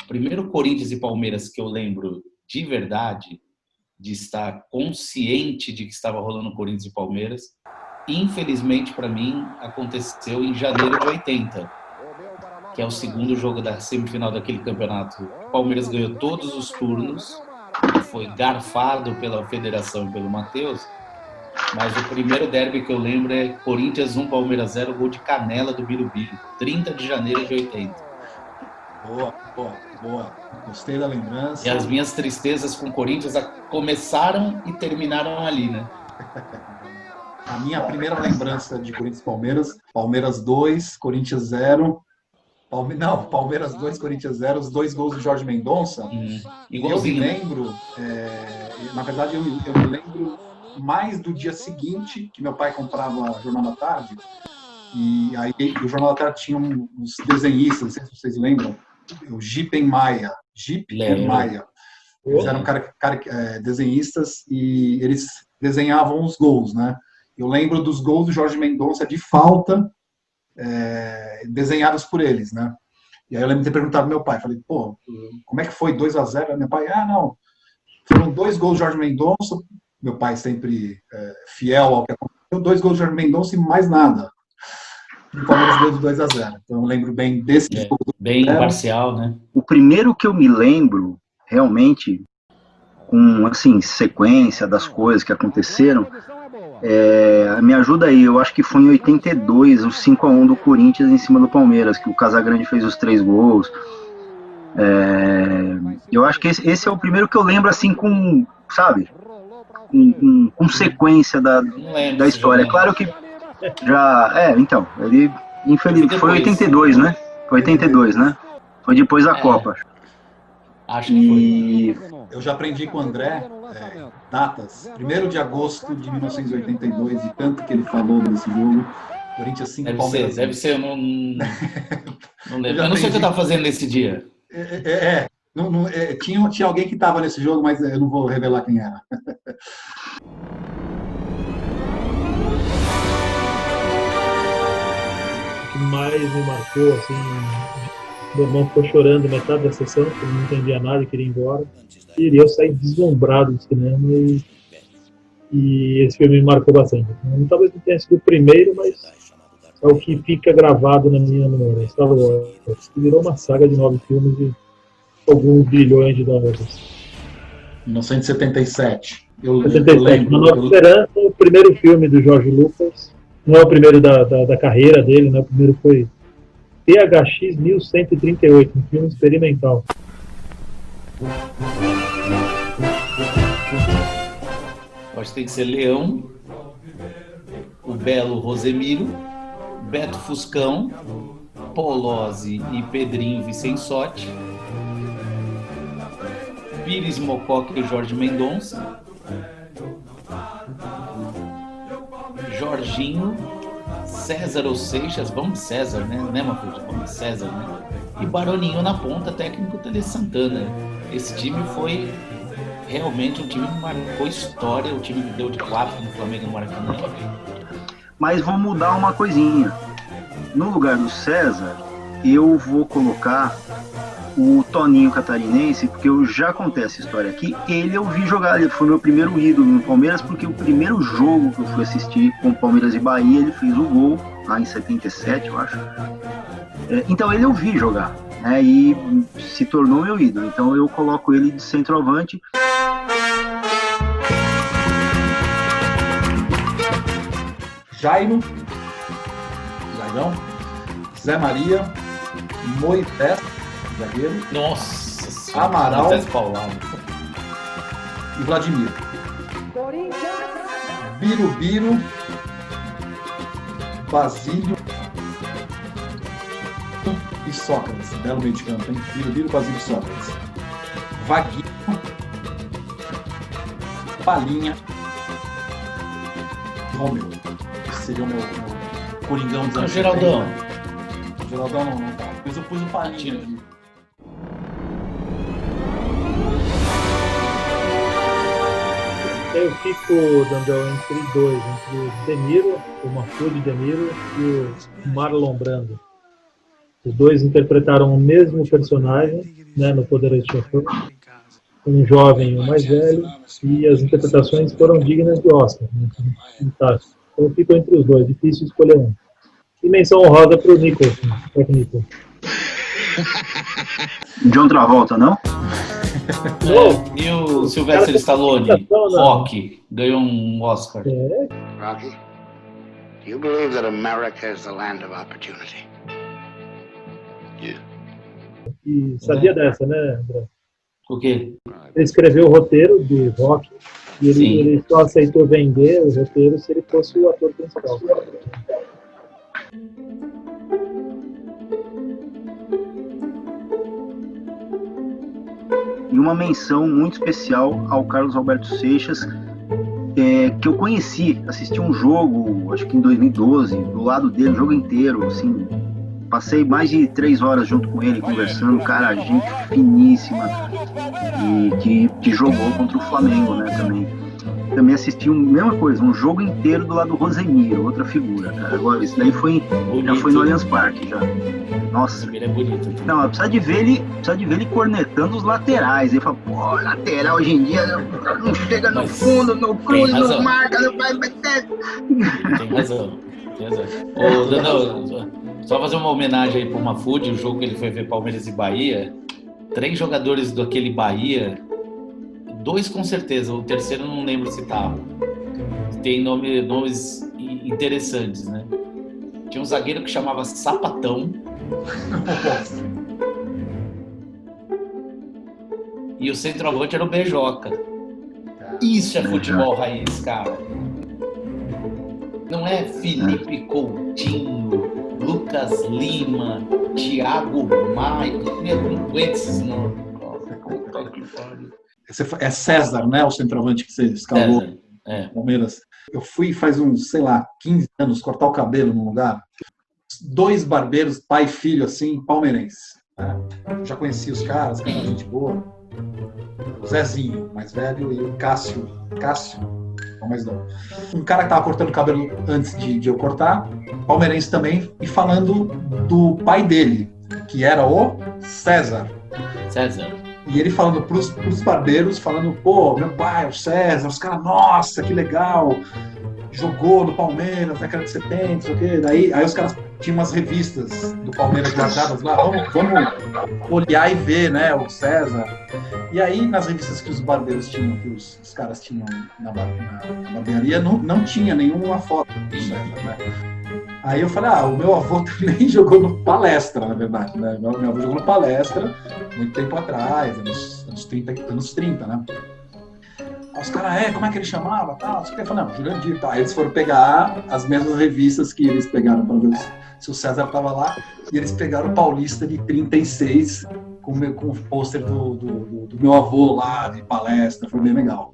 O primeiro Corinthians e Palmeiras que eu lembro de verdade, de estar consciente de que estava rolando Corinthians e Palmeiras, infelizmente para mim, aconteceu em janeiro de 80, que é o segundo jogo da semifinal daquele campeonato. O Palmeiras ganhou todos os turnos, foi garfado pela federação e pelo Matheus, mas o primeiro derby que eu lembro é Corinthians 1, Palmeiras 0, gol de canela do Birubiru, 30 de janeiro de 80. Boa. Gostei da lembrança. E as minhas tristezas com o Corinthians começaram e terminaram ali, né? A minha primeira lembrança de Corinthians e Palmeiras, Palmeiras 2, Corinthians 0. Palmeiras 2, Corinthians 0, os 2 gols do Jorge Mendonça. Igualzinho, eu me lembro, na verdade, eu me lembro mais do dia seguinte, que meu pai comprava o Jornal da Tarde, e aí o Jornal da Tarde tinha uns desenhistas, não sei se vocês lembram, o Gipe Maia. Eles eram desenhistas e eles desenhavam os gols, né? Eu lembro dos gols do Jorge Mendonça de falta, desenhados por eles, né? E aí eu lembro de ter perguntado ao meu pai, falei, pô, como é que foi 2-0? Meu pai, não, foram 2 gols do Jorge Mendonça, meu pai sempre fiel ao que aconteceu, 2 gols do Jorge Mendonça e mais nada. E o Palmeiras ganhou de 2-0. Então eu lembro bem desse gols. Bem imparcial, né? O primeiro que eu me lembro, realmente, com, assim, sequência das coisas que aconteceram, me ajuda aí, eu acho que foi em 82, o 5-1 do Corinthians em cima do Palmeiras, que o Casagrande fez os 3 gols. Eu acho que esse é o primeiro que eu lembro, assim, com, sabe, com sequência da história. É claro que já, então, ele, infelizmente, foi 82, né? Foi 82, né? Foi depois da Copa. Acho que foi. Eu já aprendi com o André datas. 1º de agosto de 1982, e tanto que ele falou desse jogo. Corinthians 5, Palmeiras 1. Deve ser, eu não lembro. Eu não sei o que eu estava fazendo nesse dia. Tinha alguém que estava nesse jogo, mas eu não vou revelar quem era. O que mais me marcou, assim, meu irmão ficou chorando metade da sessão, porque não entendia nada e queria ir embora. E eu saí deslumbrado do cinema e esse filme me marcou bastante. Talvez não tenha sido o primeiro, mas é o que fica gravado na minha memória. Star Wars, que virou uma saga de 9 filmes de alguns bilhões de dólares. 1977. 77. Uma Nova Esperança, o primeiro filme do George Lucas. Não é o primeiro da carreira dele, né? O primeiro foi PHX 1138, um filme experimental. Acho que tem que ser Leão, o Belo Rosemiro, Beto Fuscão, Polozzi e Pedrinho Vicensotti, Pires Mococa e Jorge Mendonça, Jorginho, César ou Seixas, vamos César, né, Maputo? Vamos César, né? E Baroninho na ponta, técnico Tele Santana. Esse time foi realmente um time que marcou história, o time que deu de 4 no Flamengo no Maracanã. Mas vou mudar uma coisinha. No lugar do César, eu vou colocar o Toninho Catarinense, porque eu já contei essa história aqui. Ele eu vi jogar, ele foi meu primeiro ídolo no Palmeiras, porque o primeiro jogo que eu fui assistir com o Palmeiras e Bahia, ele fez o gol, lá em 77, eu acho. Então ele eu vi jogar, né, e se tornou meu ídolo. Então eu coloco ele de centroavante. Jairão, Zé Maria, Moisés, zagueiro. Nossa Senhora, Amaral Moisés Paulado e Vladimir. Birubiru, Basílio e Sócrates. Belo meio de campo, hein? Birubiru, Basílio e Sócrates. Vaguinho, Palinha e Romeu. Esse seria o meu Coringão dos anos 70. Geraldão não tá. Depois eu pus o Palinha aqui. Eu fico, Dandão, entre dois, entre o Deniro, o Mahfoud Deniro e o Marlon Brando. Os dois interpretaram o mesmo personagem, né, no Poderoso Chefão, um jovem e um mais velho, e as interpretações foram dignas de Oscar. Né? Fantástico. Então ficou entre os dois, difícil escolher um. E menção honrosa para o Nicholson, Jack Nicholson. John Travolta, não? E o Sylvester Stallone, Rock, ganhou um Oscar. Rocky, do you believe that America is the land of opportunity? Yeah. E sabia dessa, né, André? O quê? Ele escreveu o roteiro do Rock e ele só aceitou vender o roteiro se ele fosse o ator principal. E uma menção muito especial ao Carlos Alberto Seixas, que eu conheci, assisti um jogo, acho que em 2012, do lado dele, o jogo inteiro, assim, passei mais de 3 horas junto com ele, conversando, cara, gente finíssima, e que jogou contra o Flamengo, né, também. Também assisti a mesma coisa, um jogo inteiro do lado do Rosemiro, outra figura, cara. Agora, isso daí já foi no Allianz Parque, já. Nossa. Ele é bonito. Não, precisa de ver ele cornetando os laterais. Ele fala, pô, lateral hoje em dia não chega no fundo, no cruze, não marca, não vai meter. Tem razão. Ô, Danão, só fazer uma homenagem aí pro Mafudi, o jogo que ele foi ver Palmeiras e Bahia. 3 jogadores daquele Bahia, 2 com certeza, o terceiro não lembro se tava. Tem nomes interessantes, né? Tinha um zagueiro que chamava Sapatão. E o centroavante era o Beijoca. Isso é futebol raiz, cara. Não é Felipe Coutinho, Lucas Lima, Thiago Maia. Eu não aguento esses nomes. É César, né? O centroavante que você escalou no Palmeiras. Eu fui faz uns, 15 anos cortar o cabelo num lugar. 2 barbeiros, pai e filho, assim, palmeirenses. Né? Já conheci os caras, que era gente boa. O Zezinho, mais velho, e o Cássio, o mais novo. Um cara que tava cortando o cabelo antes de eu cortar, palmeirense também, e falando do pai dele, que era o César. E ele falando pros barbeiros, falando, pô, meu pai, o César, os caras, nossa, que legal, jogou no Palmeiras, na década de 70, não sei o quê. Aí os caras tinham umas revistas do Palmeiras guardadas lá, vamos olhar e ver, né, o César. E aí, nas revistas que os barbeiros tinham, que os caras tinham na barbearia, não tinha nenhuma foto do César, né? Aí eu falei, o meu avô também jogou no Palestra, na verdade, né? Meu avô jogou no Palestra muito tempo atrás, anos 30, né? Aí os caras, como é que ele chamava? Tal, eu falei, não, Jurandir, tá. Aí eles foram pegar as mesmas revistas que eles pegaram para ver se o César estava lá, e eles pegaram o Paulista de 36 com o pôster do meu avô lá, de Palestra, foi bem legal.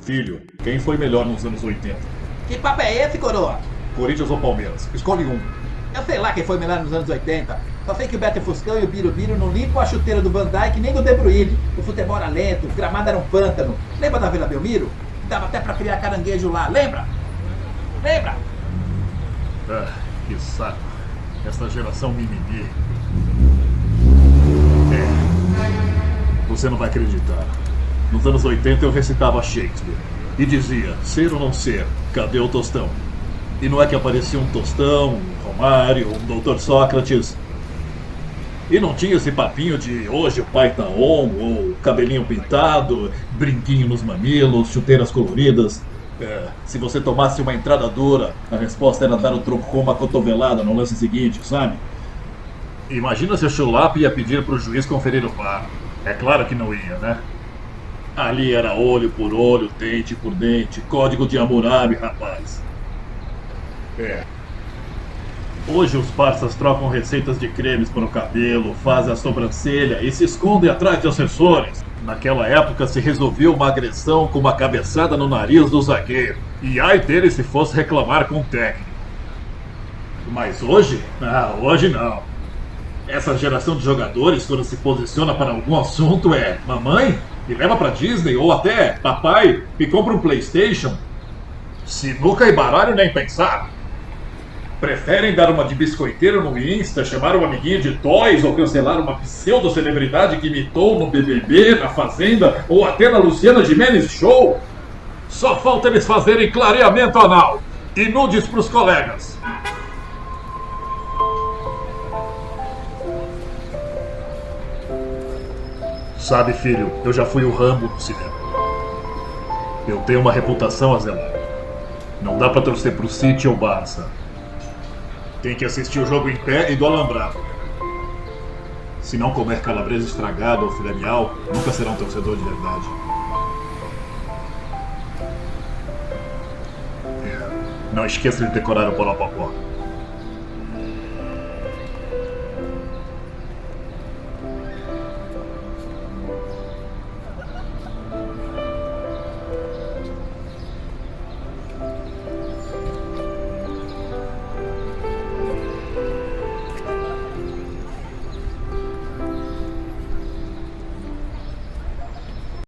Filho, quem foi melhor nos anos 80? Que papo é esse, coroa? Corinthians ou Palmeiras? Escolhe um. Eu sei lá quem foi melhor nos anos 80. Só sei que o Beto Fuscão e o Birubiru não limpam a chuteira do Van Dijk nem do De Bruyne. O futebol era lento, o gramado era um pântano. Lembra da Vila Belmiro? Dava até pra criar caranguejo lá, lembra? Lembra? Ah, que saco. Essa geração mimimi. Você não vai acreditar. Nos anos 80 eu recitava Shakespeare e dizia, ser ou não ser, cadê o Tostão? E não é que aparecia um Tostão, um Romário, um Dr. Sócrates. E não tinha esse papinho de hoje o pai tá on, ou cabelinho pintado, brinquinho nos mamilos, chuteiras coloridas. Se você tomasse uma entrada dura, a resposta era dar o troco com uma cotovelada no lance seguinte, sabe? Imagina se o Chulap ia pedir pro juiz conferir o VAR. É claro que não ia, né? Ali era olho por olho, dente por dente, código de Hammurabi, rapaz. Hoje os parças trocam receitas de cremes para o cabelo, fazem a sobrancelha e se escondem atrás de assessores. Naquela época se resolvia uma agressão com uma cabeçada no nariz do zagueiro. E ai dele se fosse reclamar com o técnico. Mas hoje? Hoje não. Essa geração de jogadores, quando se posiciona para algum assunto, é mamãe, me leva pra Disney, ou até papai, me compra um PlayStation. Sinuca e baralho nem pensar. Preferem dar uma de biscoiteiro no Insta, chamar um amiguinho de toys ou cancelar uma pseudo-celebridade que imitou no BBB, na Fazenda ou até na Luciana Gimenez Show? Só falta eles fazerem clareamento anal e nudes pros colegas. Sabe, filho, eu já fui o Rambo no cinema. Eu tenho uma reputação a zelar. Não dá pra torcer pro City ou Barça. Tem que assistir o jogo em pé e do alambrado. Se não comer calabresa estragada ou filé mignon, nunca será um torcedor de verdade. Não esqueça de decorar o Polopopó.